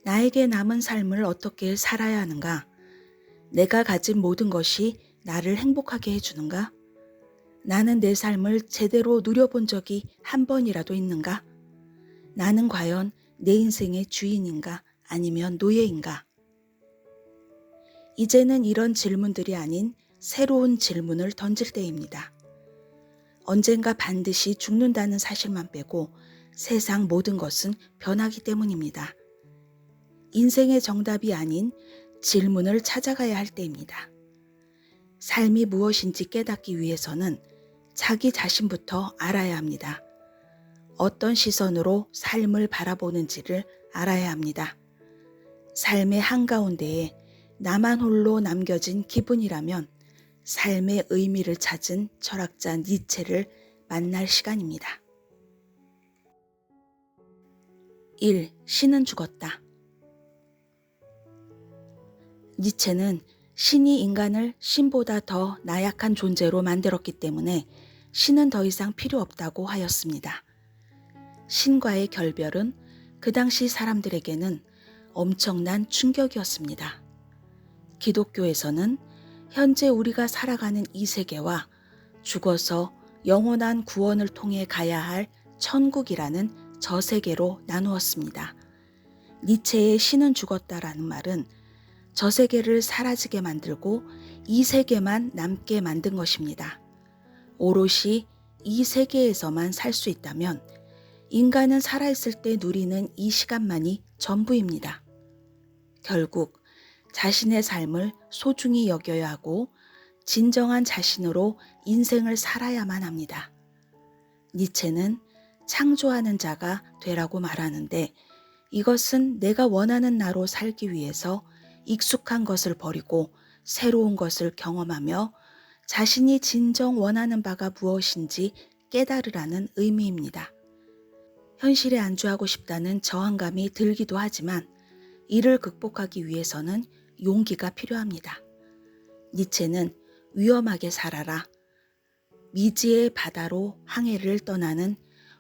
나에게 남은 삶을 어떻게 살아야 하는가? 내가 가진 모든 것이 나를 행복하게 해주는가? 나는 내 삶을 제대로 누려본 적이 한 번이라도 있는가? 나는 과연 내 인생의 주인인가? 아니면 노예인가? 이제는 이런 질문들이 아닌 새로운 질문을 던질 때입니다. 언젠가 반드시 죽는다는 사실만 빼고 세상 모든 것은 변하기 때문입니다. 인생의 정답이 아닌 질문을 찾아가야 할 때입니다. 삶이 무엇인지 깨닫기 위해서는 자기 자신부터 알아야 합니다. 어떤 시선으로 삶을 바라보는지를 알아야 합니다. 삶의 한가운데에 나만 홀로 남겨진 기분이라면 삶의 의미를 찾은 철학자 니체를 만날 시간입니다. 1. 신은 죽었다. 니체는 신이 인간을 신보다 더 나약한 존재로 만들었기 때문에 신은 더 이상 필요 없다고 하였습니다. 신과의 결별은 그 당시 사람들에게는 엄청난 충격이었습니다. 기독교에서는 현재 우리가 살아가는 이 세계와 죽어서 영원한 구원을 통해 가야 할 천국이라는 저 세계로 나누었습니다. 니체의 신은 죽었다라는 말은 저 세계를 사라지게 만들고 이 세계만 남게 만든 것입니다. 오롯이 이 세계에서만 살 수 있다면 인간은 살아있을 때 누리는 이 시간만이 전부입니다. 결국 자신의 삶을 소중히 여겨야 하고 진정한 자신으로 인생을 살아야만 합니다. 니체는 창조하는 자가 되라고 말하는데 이것은 내가 원하는 나로 살기 위해서 익숙한 것을 버리고 새로운 것을 경험하며 자신이 진정 원하는 바가 무엇인지 깨달으라는 의미입니다. 현실에 안주하고 싶다는 저항감이 들기도 하지만 이를 극복하기 위해서는 용기가 필요합니다. 니체는 위험하게 살아라, 미지의 바다로 항해를 떠나는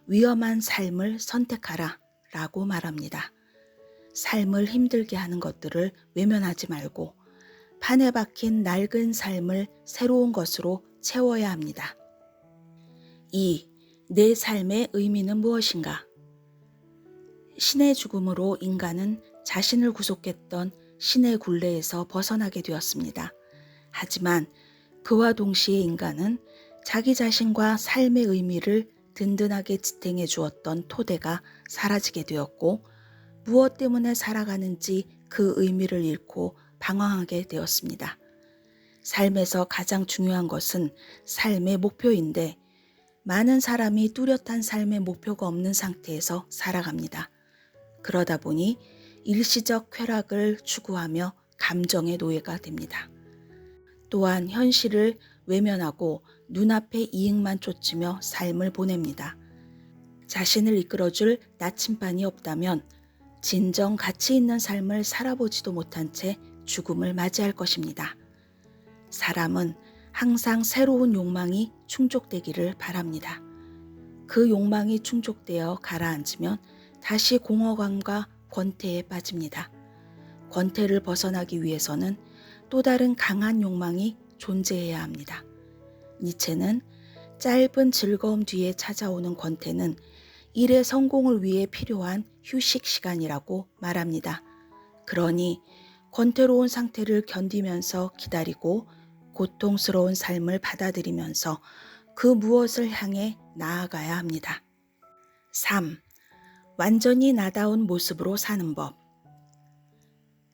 위험한 삶을 선택하라 라고 말합니다. 삶을 힘들게 하는 것들을 외면하지 말고 판에 박힌 낡은 삶을 새로운 것으로 채워야 합니다. 2. 내 삶의 의미는 무엇인가? 신의 죽음으로 인간은 자신을 구속했던 신의 굴레에서 벗어나게 되었습니다. 하지만 그와 동시에 인간은 자기 자신과 삶의 의미를 든든하게 지탱해 주었던 토대가 사라지게 되었고 무엇 때문에 살아가는지 그 의미를 잃고 방황하게 되었습니다. 삶에서 가장 중요한 것은 삶의 목표인데 많은 사람이 뚜렷한 삶의 목표가 없는 상태에서 살아갑니다. 그러다 보니 일시적 쾌락을 추구하며 감정의 노예가 됩니다. 또한 현실을 외면하고 눈앞의 이익만 쫓으며 삶을 보냅니다. 자신을 이끌어줄 나침반이 없다면 진정 가치 있는 삶을 살아보지도 못한 채 죽음을 맞이할 것입니다. 사람은 항상 새로운 욕망이 충족되기를 바랍니다. 그 욕망이 충족되어 가라앉으면 다시 공허감과 권태에 빠집니다. 권태를 벗어나기 위해서는 또 다른 강한 욕망이 존재해야 합니다. 니체는 짧은 즐거움 뒤에 찾아오는 권태는 일의 성공을 위해 필요한 휴식 시간이라고 말합니다. 그러니 권태로운 상태를 견디면서 기다리고 고통스러운 삶을 받아들이면서 그 무엇을 향해 나아가야 합니다. 3. 완전히 나다운 모습으로 사는 법.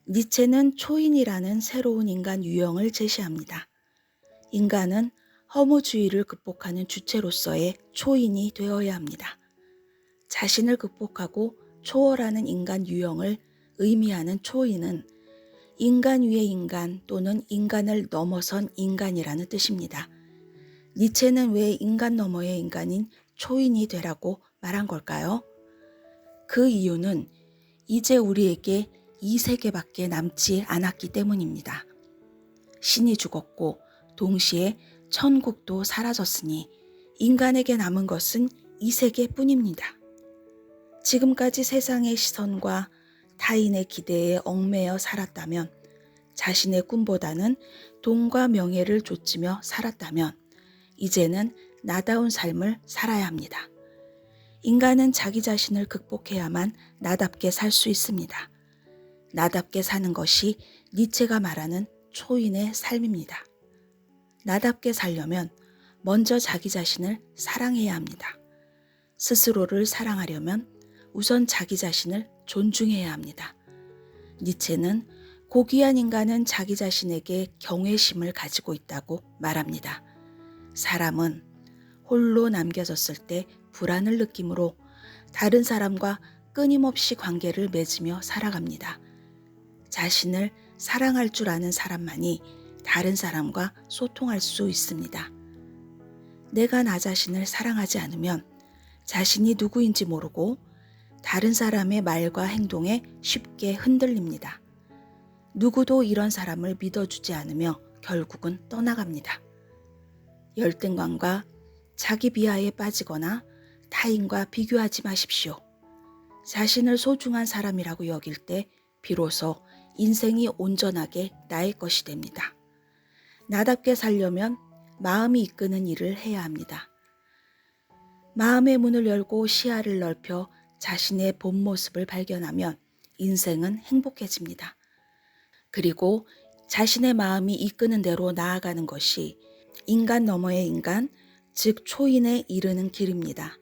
니체는 초인이라는 새로운 인간 유형을 제시합니다. 인간은 허무주의를 극복하는 주체로서의 초인이 되어야 합니다. 자신을 극복하고 초월하는 인간 유형을 의미하는 초인은 인간 위의 인간 또는 인간을 넘어선 인간이라는 뜻입니다. 니체는 왜 인간 너머의 인간인 초인이 되라고 말한 걸까요? 그 이유는 이제 우리에게 이 세계밖에 남지 않았기 때문입니다. 신이 죽었고 동시에 천국도 사라졌으니 인간에게 남은 것은 이 세계뿐입니다. 지금까지 세상의 시선과 타인의 기대에 얽매여 살았다면, 자신의 꿈보다는 돈과 명예를 좇으며 살았다면 이제는 나다운 삶을 살아야 합니다. 인간은 자기 자신을 극복해야만 나답게 살 수 있습니다. 나답게 사는 것이 니체가 말하는 초인의 삶입니다. 나답게 살려면 먼저 자기 자신을 사랑해야 합니다. 스스로를 사랑하려면 우선 자기 자신을 존중해야 합니다. 니체는 고귀한 인간은 자기 자신에게 경외심을 가지고 있다고 말합니다. 사람은 홀로 남겨졌을 때 불안을 느끼므로 다른 사람과 끊임없이 관계를 맺으며 살아갑니다. 자신을 사랑할 줄 아는 사람만이 다른 사람과 소통할 수 있습니다. 내가 나 자신을 사랑하지 않으면 자신이 누구인지 모르고 다른 사람의 말과 행동에 쉽게 흔들립니다. 누구도 이런 사람을 믿어주지 않으며 결국은 떠나갑니다. 열등감과 자기 비하에 빠지거나 타인과 비교하지 마십시오. 자신을 소중한 사람이라고 여길 때 비로소 인생이 온전하게 나의 것이 됩니다. 나답게 살려면 마음이 이끄는 일을 해야 합니다. 마음의 문을 열고 시야를 넓혀 자신의 본 모습을 발견하면 인생은 행복해집니다. 그리고 자신의 마음이 이끄는 대로 나아가는 것이 인간 너머의 인간, 즉 초인에 이르는 길입니다.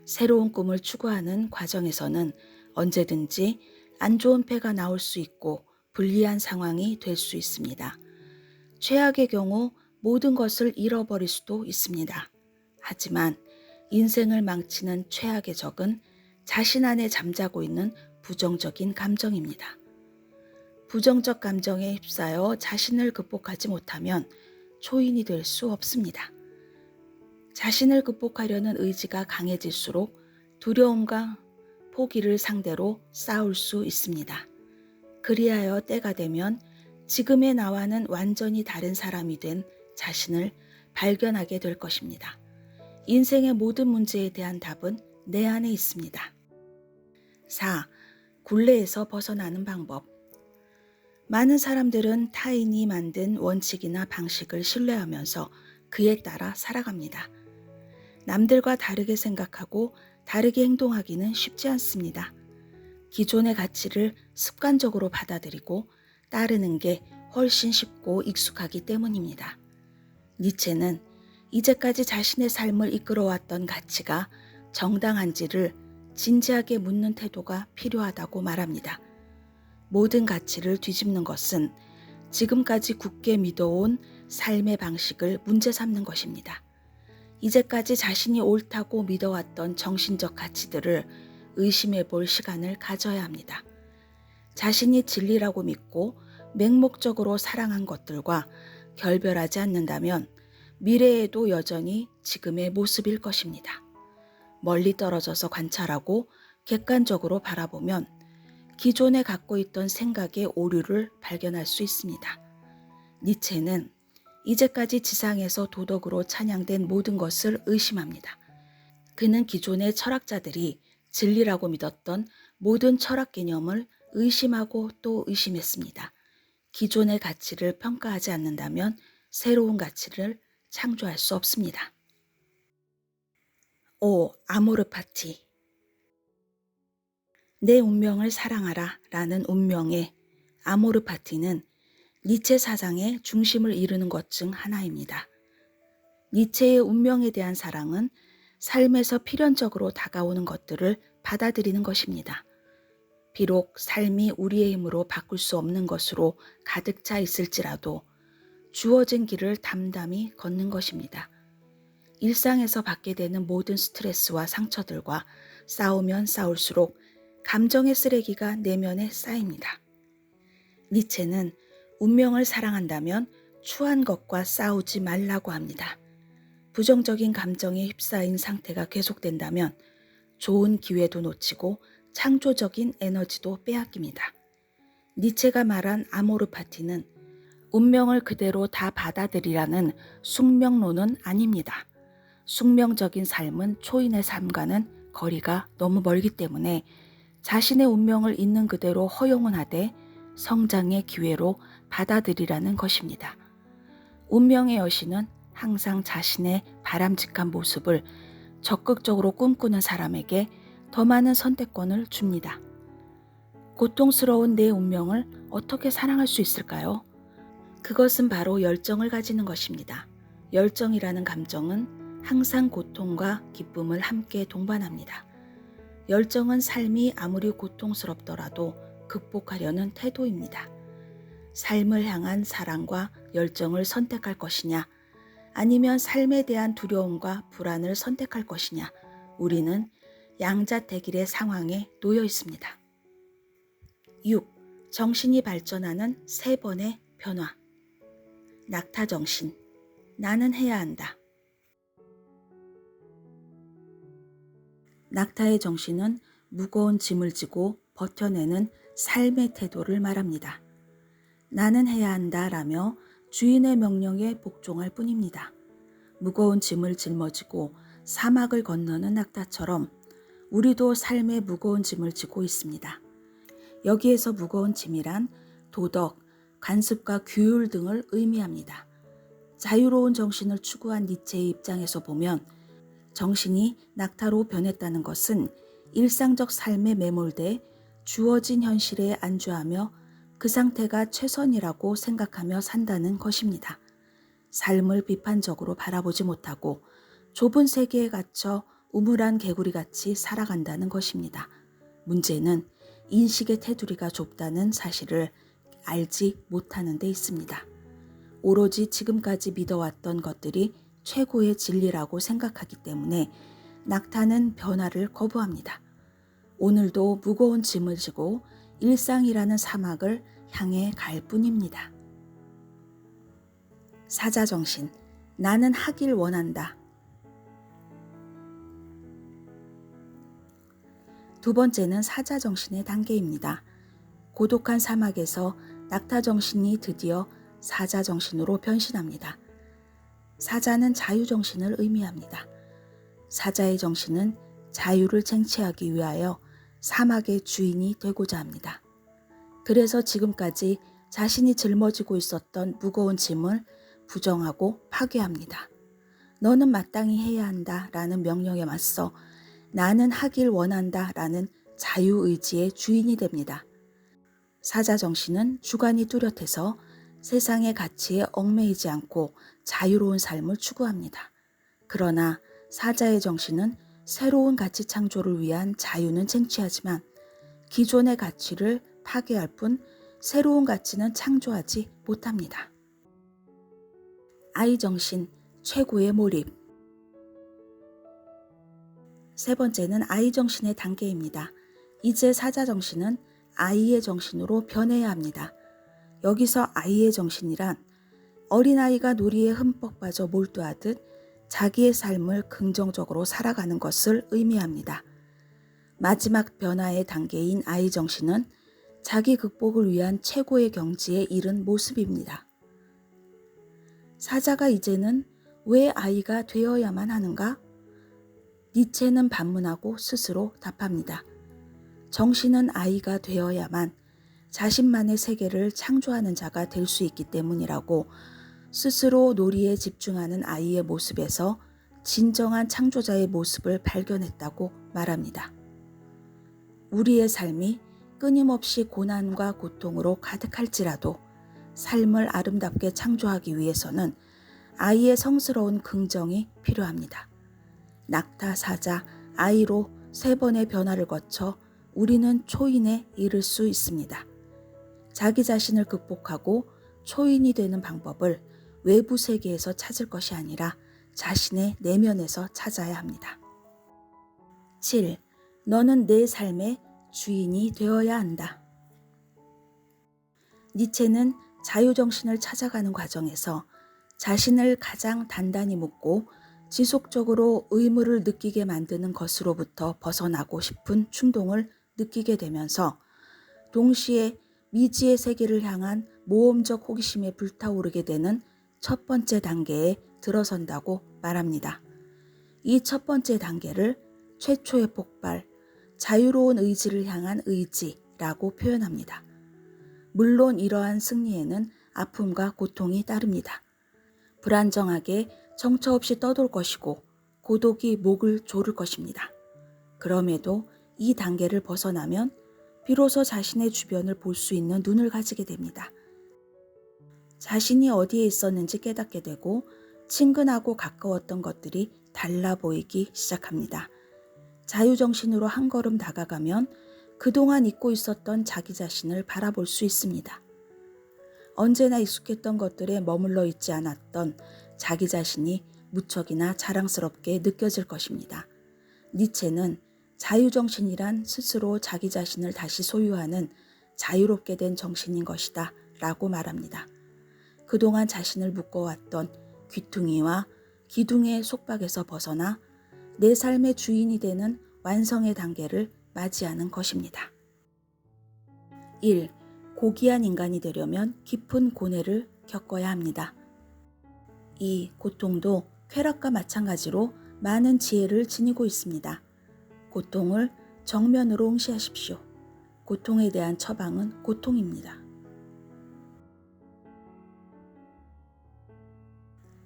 새로운 꿈을 추구하는 과정에서는 언제든지 안 좋은 패가 나올 수 있고 불리한 상황이 될 수 있습니다. 최악의 경우 모든 것을 잃어버릴 수도 있습니다. 하지만 인생을 망치는 최악의 적은 자신 안에 잠자고 있는 부정적인 감정입니다. 부정적 감정에 휩싸여 자신을 극복하지 못하면 초인이 될 수 없습니다. 자신을 극복하려는 의지가 강해질수록 두려움과 포기를 상대로 싸울 수 있습니다. 그리하여 때가 되면 지금의 나와는 완전히 다른 사람이 된 자신을 발견하게 될 것입니다. 인생의 모든 문제에 대한 답은 내 안에 있습니다. 4. 굴레에서 벗어나는 방법. 많은 사람들은 타인이 만든 원칙이나 방식을 신뢰하면서 그에 따라 살아갑니다. 남들과 다르게 생각하고 다르게 행동하기는 쉽지 않습니다. 기존의 가치를 습관적으로 받아들이고 따르는 게 훨씬 쉽고 익숙하기 때문입니다. 니체는 이제까지 자신의 삶을 이끌어왔던 가치가 정당한지를 진지하게 묻는 태도가 필요하다고 말합니다. 모든 가치를 뒤집는 것은 지금까지 굳게 믿어온 삶의 방식을 문제 삼는 것입니다. 이제까지 자신이 옳다고 믿어왔던 정신적 가치들을 의심해 볼 시간을 가져야 합니다. 자신이 진리라고 믿고 맹목적으로 사랑한 것들과 결별하지 않는다면 미래에도 여전히 지금의 모습일 것입니다. 멀리 떨어져서 관찰하고 객관적으로 바라보면 기존에 갖고 있던 생각의 오류를 발견할 수 있습니다. 니체는 이제까지 지상에서 도덕으로 찬양된 모든 것을 의심합니다. 그는 기존의 철학자들이 진리라고 믿었던 모든 철학 개념을 의심하고 또 의심했습니다. 기존의 가치를 평가하지 않는다면 새로운 가치를 창조할 수 없습니다. 5. 아모르 파티. 내 운명을 사랑하라 라는 운명의 아모르 파티는 니체 사상의 중심을 이루는 것 중 하나입니다. 니체의 운명에 대한 사랑은 삶에서 필연적으로 다가오는 것들을 받아들이는 것입니다. 비록 삶이 우리의 힘으로 바꿀 수 없는 것으로 가득 차 있을지라도 주어진 길을 담담히 걷는 것입니다. 일상에서 받게 되는 모든 스트레스와 상처들과 싸우면 싸울수록 감정의 쓰레기가 내면에 쌓입니다. 니체는 운명을 사랑한다면 추한 것과 싸우지 말라고 합니다. 부정적인 감정에 휩싸인 상태가 계속된다면 좋은 기회도 놓치고 창조적인 에너지도 빼앗깁니다. 니체가 말한 아모르 파티는 운명을 그대로 다 받아들이라는 숙명론은 아닙니다. 숙명적인 삶은 초인의 삶과는 거리가 너무 멀기 때문에 자신의 운명을 있는 그대로 허용은 하되 성장의 기회로 받아들이라는 것입니다. 운명의 여신은 항상 자신의 바람직한 모습을 적극적으로 꿈꾸는 사람에게 더 많은 선택권을 줍니다. 고통스러운 내 운명을 어떻게 사랑할 수 있을까요? 그것은 바로 열정을 가지는 것입니다. 열정이라는 감정은 항상 고통과 기쁨을 함께 동반합니다. 열정은 삶이 아무리 고통스럽더라도 극복하려는 태도입니다. 삶을 향한 사랑과 열정을 선택할 것이냐, 아니면 삶에 대한 두려움과 불안을 선택할 것이냐, 우리는 양자택일의 상황에 놓여 있습니다. 6. 정신이 발전하는 3번의 변화. 낙타정신. 나는 해야 한다. 낙타의 정신은 무거운 짐을 지고 버텨내는 삶의 태도를 말합니다. 나는 해야 한다 라며 주인의 명령에 복종할 뿐입니다. 무거운 짐을 짊어지고 사막을 건너는 낙타처럼 우리도 삶의 무거운 짐을 지고 있습니다. 여기에서 무거운 짐이란 도덕, 관습과 규율 등을 의미합니다. 자유로운 정신을 추구한 니체의 입장에서 보면 정신이 낙타로 변했다는 것은 일상적 삶에 매몰돼 주어진 현실에 안주하며 그 상태가 최선이라고 생각하며 산다는 것입니다. 삶을 비판적으로 바라보지 못하고 좁은 세계에 갇혀 우물안 개구리같이 살아간다는 것입니다. 문제는 인식의 테두리가 좁다는 사실을 알지 못하는 데 있습니다. 오로지 지금까지 믿어왔던 것들이 최고의 진리라고 생각하기 때문에 낙타는 변화를 거부합니다. 오늘도 무거운 짐을 지고 일상이라는 사막을 향해 갈 뿐입니다. 사자정신. 나는 하길 원한다. 2번째는 사자정신의 단계입니다. 고독한 사막에서 낙타정신이 드디어 사자정신으로 변신합니다. 사자는 자유정신을 의미합니다. 사자의 정신은 자유를 쟁취하기 위하여 사막의 주인이 되고자 합니다. 그래서 지금까지 자신이 짊어지고 있었던 무거운 짐을 부정하고 파괴합니다. 너는 마땅히 해야 한다 라는 명령에 맞서 나는 하길 원한다 라는 자유의지의 주인이 됩니다. 사자정신은 주관이 뚜렷해서 세상의 가치에 얽매이지 않고 자유로운 삶을 추구합니다. 그러나 사자의 정신은 새로운 가치 창조를 위한 자유는 쟁취하지만 기존의 가치를 파괴할 뿐 새로운 가치는 창조하지 못합니다. 아이 정신, 최고의 몰입. 3번째는 아이 정신의 단계입니다. 이제 사자 정신은 아이의 정신으로 변해야 합니다. 여기서 아이의 정신이란 어린아이가 놀이에 흠뻑 빠져 몰두하듯 자기의 삶을 긍정적으로 살아가는 것을 의미합니다. 마지막 변화의 단계인 아이 정신은 자기 극복을 위한 최고의 경지에 이른 모습입니다. 사자가 이제는 왜 아이가 되어야만 하는가? 니체는 반문하고 스스로 답합니다. 정신은 아이가 되어야만 자신만의 세계를 창조하는 자가 될 수 있기 때문이라고 스스로 놀이에 집중하는 아이의 모습에서 진정한 창조자의 모습을 발견했다고 말합니다. 우리의 삶이 끊임없이 고난과 고통으로 가득할지라도 삶을 아름답게 창조하기 위해서는 아이의 성스러운 긍정이 필요합니다. 낙타, 사자, 아이로 3번의 변화를 거쳐 우리는 초인에 이를 수 있습니다. 자기 자신을 극복하고 초인이 되는 방법을 외부 세계에서 찾을 것이 아니라 자신의 내면에서 찾아야 합니다. 7. 너는 내 삶의 주인이 되어야 한다. 니체는 자유정신을 찾아가는 과정에서 자신을 가장 단단히 묶고 지속적으로 의무를 느끼게 만드는 것으로부터 벗어나고 싶은 충동을 느끼게 되면서 동시에 미지의 세계를 향한 모험적 호기심에 불타오르게 되는 첫 번째 단계에 들어선다고 말합니다. 이 첫 번째 단계를 최초의 폭발, 자유로운 의지를 향한 의지라고 표현합니다. 물론 이러한 승리에는 아픔과 고통이 따릅니다. 불안정하게 정처 없이 떠돌 것이고 고독이 목을 조를 것입니다. 그럼에도 이 단계를 벗어나면 비로소 자신의 주변을 볼 수 있는 눈을 가지게 됩니다. 자신이 어디에 있었는지 깨닫게 되고 친근하고 가까웠던 것들이 달라 보이기 시작합니다. 자유정신으로 한 걸음 다가가면 그동안 잊고 있었던 자기 자신을 바라볼 수 있습니다. 언제나 익숙했던 것들에 머물러 있지 않았던 자기 자신이 무척이나 자랑스럽게 느껴질 것입니다. 니체는 자유정신이란 스스로 자기 자신을 다시 소유하는 자유롭게 된 정신인 것이다 라고 말합니다. 그동안 자신을 묶어왔던 귀퉁이와 기둥의 속박에서 벗어나 내 삶의 주인이 되는 완성의 단계를 맞이하는 것입니다. 1. 고귀한 인간이 되려면 깊은 고뇌를 겪어야 합니다. 2. 고통도 쾌락과 마찬가지로 많은 지혜를 지니고 있습니다. 고통을 정면으로 응시하십시오. 고통에 대한 처방은 고통입니다.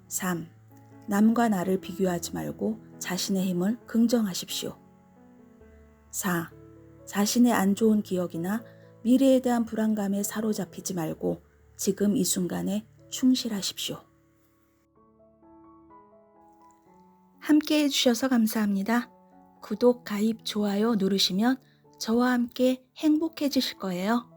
3. 남과 나를 비교하지 말고 자신의 힘을 긍정하십시오. 4. 자신의 안 좋은 기억이나 미래에 대한 불안감에 사로잡히지 말고 지금 이 순간에 충실하십시오. 함께 해주셔서 감사합니다. 구독, 가입, 좋아요 누르시면 저와 함께 행복해지실 거예요.